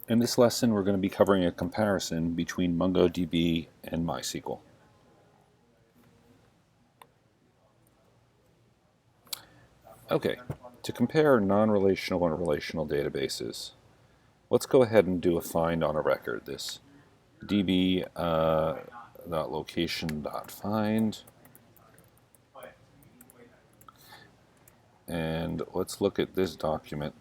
In this lesson, we're going to be covering a comparison between MongoDB and MySQL. Okay, to compare non-relational and relational databases, let's go ahead and do a find on a record. This db.location.find, and let's look at this document.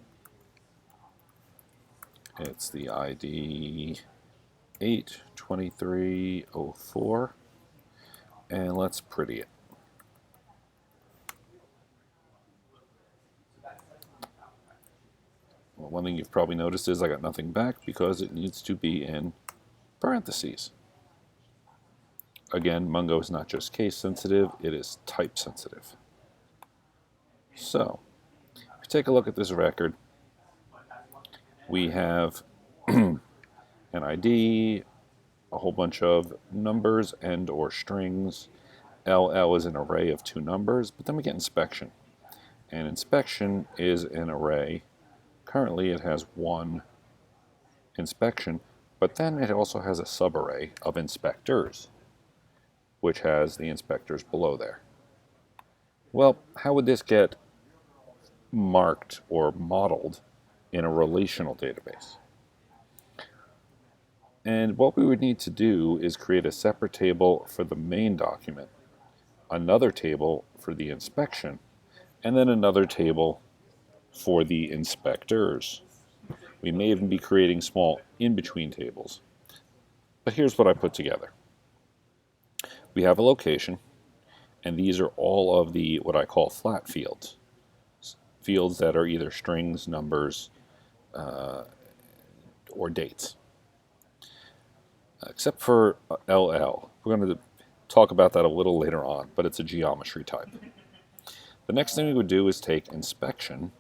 It's the ID 82304, and let's pretty it. Well, one thing you've probably noticed is I got nothing back because it needs to be in parentheses. Again, Mongo is not just case sensitive, it is type sensitive. So, if you take a look at this record, we have an ID, a whole bunch of numbers and or strings. LL is an array of two numbers, but then we get inspection. And inspection is an array. Currently it has one inspection, but then it also has a subarray of inspectors, which has the inspectors below there. Well, how would this get marked or modeled in a relational database? And what we would need to do is create a separate table for the main document, another table for the inspection, and then another table for the inspectors. We may even be creating small in-between tables. But here's what I put together. We have a location, and these are all of the what I call flat fields. Fields that are either strings, numbers, or dates. Except for LL. We're going to talk about that a little later on, but it's a geometry type. The next thing we would do is take inspection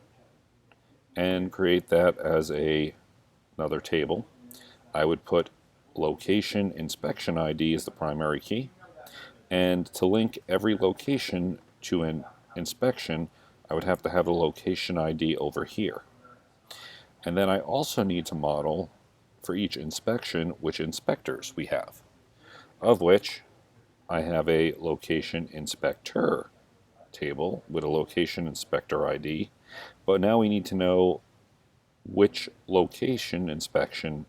and create that as another table. I would put location inspection ID as the primary key, and to link every location to an inspection, I would have to have a location ID over here. And then I also need to model for each inspection which inspectors we have, of which I have a location inspector table with a location inspector ID, but now we need to know which location inspection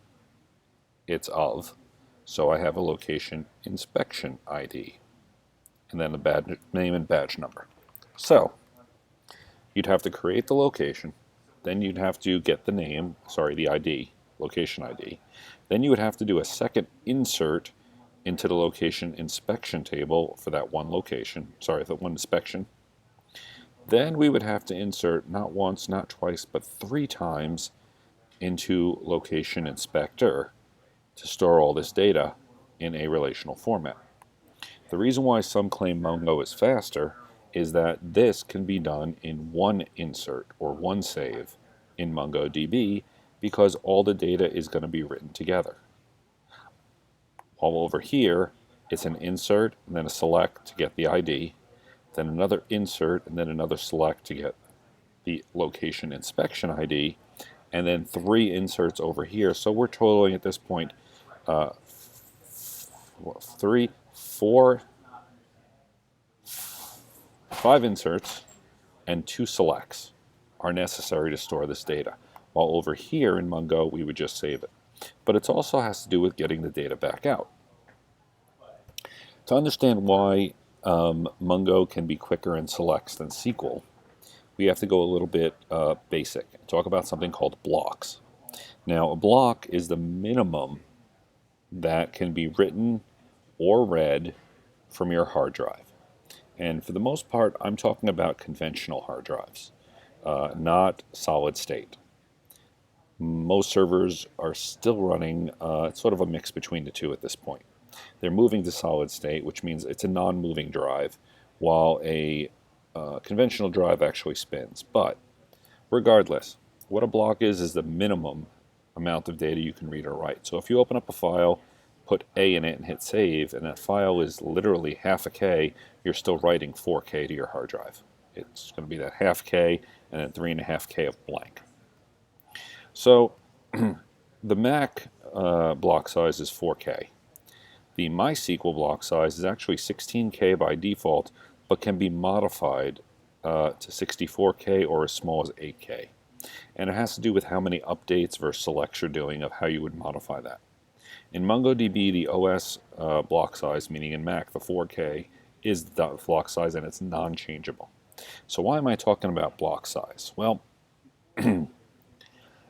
it's of, so I have a location inspection ID, and then the badge name and badge number. So you'd have to create the location, then you'd have to get the ID, location ID. Then you would have to do a second insert into the location inspection table for that one inspection. Then we would have to insert not once, not twice, but 3 times into location inspector to store all this data in a relational format. The reason why some claim Mongo is faster is that this can be done in one insert or one save in MongoDB because all the data is going to be written together. While over here, it's an insert and then a select to get the ID, then another insert and then another select to get the location inspection ID, and then 3 inserts over here. So we're totaling at this point 5 inserts and 2 selects are necessary to store this data. While over here in Mongo, we would just save it. But it also has to do with getting the data back out. To understand why Mongo can be quicker in selects than SQL, we have to go a little bit basic and talk about something called blocks. Now, a block is the minimum that can be written or read from your hard drive. And for the most part, I'm talking about conventional hard drives, not solid state. Most servers are still running sort of a mix between the two at this point. They're moving to solid state, which means it's a non-moving drive, while a conventional drive actually spins. But regardless, what a block is the minimum amount of data you can read or write. So if you open up a file, put A in it and hit save, and that file is literally half a K, you're still writing 4K to your hard drive. It's going to be that half K and then 3.5K of blank. So the Mac block size is 4K. The MySQL block size is actually 16K by default, but can be modified to 64K or as small as 8K. And it has to do with how many updates versus selects you're doing of how you would modify that. In MongoDB, the OS block size, meaning in Mac, the 4K, is the block size and it's non-changeable. So why am I talking about block size? Well,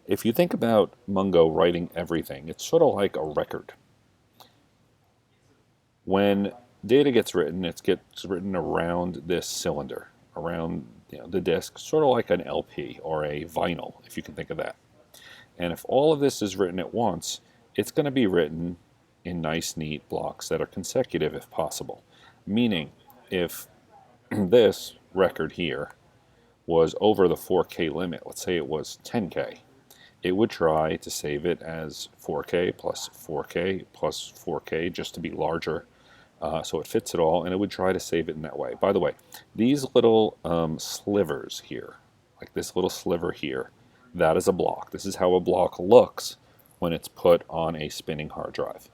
if you think about Mongo writing everything, it's sort of like a record. When data gets written, it gets written around this cylinder, around the disk, sort of like an LP or a vinyl, if you can think of that. And if all of this is written at once, it's going to be written in nice, neat blocks that are consecutive if possible. Meaning, if this record here was over the 4K limit, let's say it was 10K, it would try to save it as 4K plus 4K plus 4K just to be larger so it fits it all, and it would try to save it in that way. By the way, these little slivers here, like this little sliver here, that is a block. This is how a block looks when it's put on a spinning hard drive.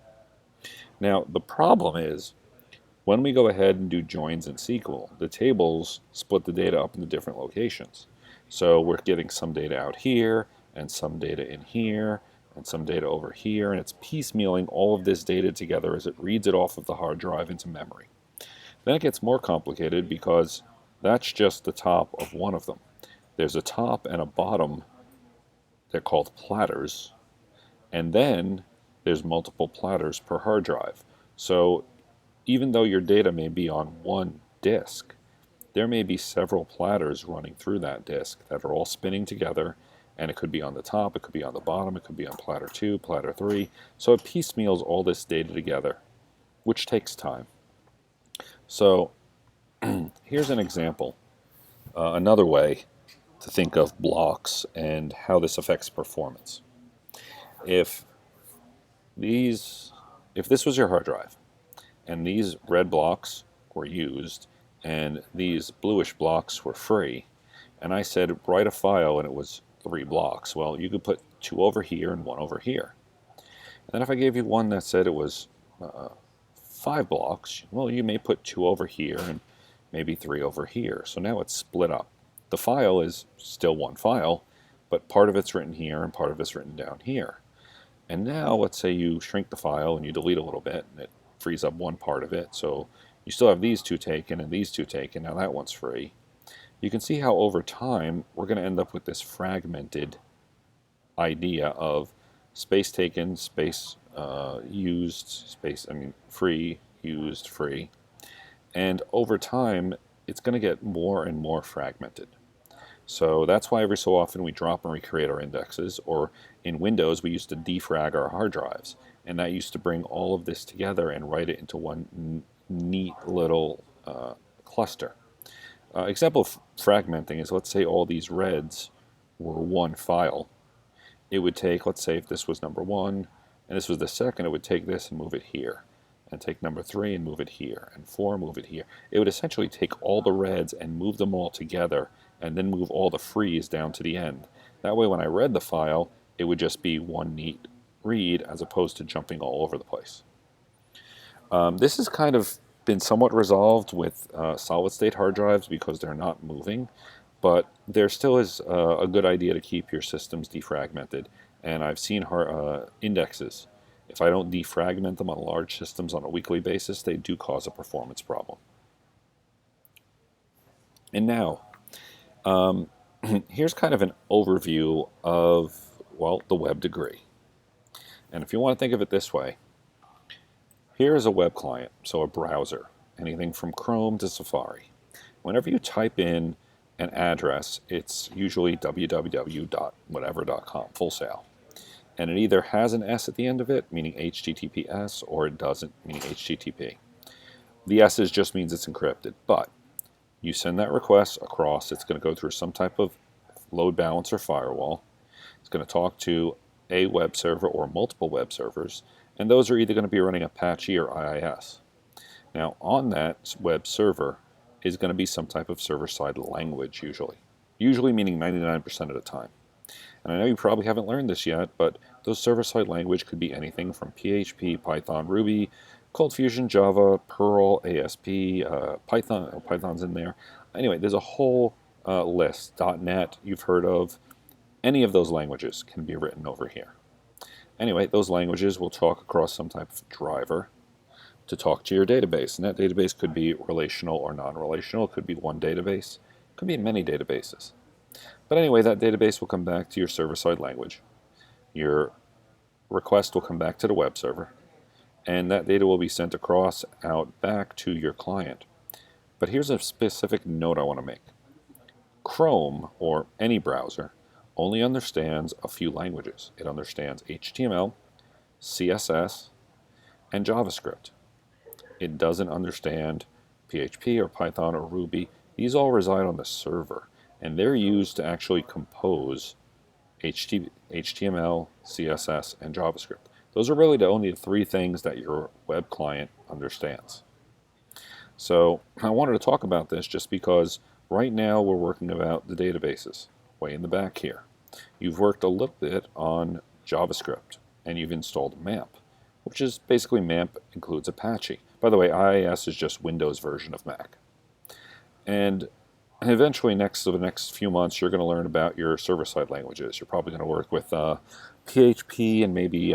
Now, the problem is, when we go ahead and do joins in SQL, the tables split the data up into different locations. So we're getting some data out here, and some data in here, and some data over here, and it's piecemealing all of this data together as it reads it off of the hard drive into memory. Then it gets more complicated because that's just the top of one of them. There's a top and a bottom. They're called platters. And then there's multiple platters per hard drive. So even though your data may be on one disk, there may be several platters running through that disk that are all spinning together, and it could be on the top, it could be on the bottom, it could be on platter 2, platter 3. So it piecemeals all this data together, which takes time. So here's an example, another way to think of blocks and how this affects performance. If this was your hard drive, and these red blocks were used, and these bluish blocks were free, and I said write a file and it was 3 blocks, well, you could put 2 over here and 1 over here. And then if I gave you one that said it was 5 blocks, well, you may put 2 over here and maybe 3 over here. So now it's split up. The file is still one file, but part of it's written here and part of it's written down here. And now let's say you shrink the file and you delete a little bit, and it frees up one part of it. So you still have these 2 taken and these 2 taken. Now that one's free. You can see how over time we're going to end up with this fragmented idea of space taken, space used, free, used, free. And over time, it's going to get more and more fragmented. So that's why every so often we drop and recreate our indexes, or in Windows we used to defrag our hard drives, and that used to bring all of this together and write it into one neat little cluster. Example of fragmenting is, let's say all these reds were one file. It would take, let's say if this was number 1 and this was the second, it would take this and move it here, and take number 3 and move it here, and 4 move it here. It would essentially take all the reds and move them all together, and then move all the frees down to the end. That way when I read the file, it would just be one neat read as opposed to jumping all over the place. This has kind of been somewhat resolved with solid-state hard drives because they're not moving, but there still is a good idea to keep your systems defragmented. And I've seen indexes. If I don't defragment them on large systems on a weekly basis, they do cause a performance problem. And now, here's kind of an overview of, well, the web degree. And if you want to think of it this way, here is a web client, so a browser, anything from Chrome to Safari. Whenever you type in an address, it's usually www.whatever.com, full sail. And it either has an S at the end of it, meaning HTTPS, or it doesn't, meaning HTTP. The S just means it's encrypted, but you send that request across, it's going to go through some type of load balancer firewall. It's going to talk to a web server or multiple web servers, and those are either going to be running Apache or IIS. Now, on that web server is going to be some type of server-side language, usually meaning 99% of the time. And I know you probably haven't learned this yet, but Those server-side language could be anything from PHP, Python, Ruby, Cold Fusion, Java, Perl, ASP, Python. Oh, Python's in there. Anyway, there's a whole list. .NET you've heard of. Any of those languages can be written over here. Anyway, those languages will talk across some type of driver to talk to your database. And that database could be relational or non-relational. It could be one database. It could be many databases. But anyway, that database will come back to your server-side language. Your request will come back to the web server. And that data will be sent across out back to your client. But here's a specific note I want to make. Chrome, or any browser, only understands a few languages. It understands HTML, CSS, and JavaScript. It doesn't understand PHP or Python or Ruby. These all reside on the server, and they're used to actually compose HTML, CSS, and JavaScript. Those are really the only three things that your web client understands. So I wanted to talk about this just because right now we're working about the databases, way in the back here. You've worked a little bit on JavaScript, and you've installed MAMP, which is basically MAMP includes Apache. By the way, IIS is just Windows version of Mac. And eventually, for the next few months, you're going to learn about your server-side languages. You're probably going to work with PHP and maybe,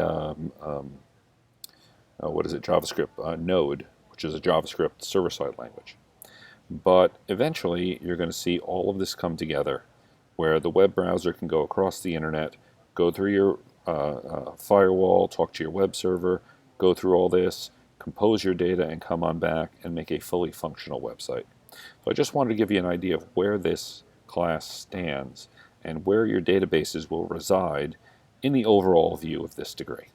JavaScript, Node, which is a JavaScript server-side language. But eventually, you're going to see all of this come together where the web browser can go across the internet, go through your firewall, talk to your web server, go through all this, compose your data, and come on back and make a fully functional website. So I just wanted to give you an idea of where this class stands and where your databases will reside in the overall view of this degree.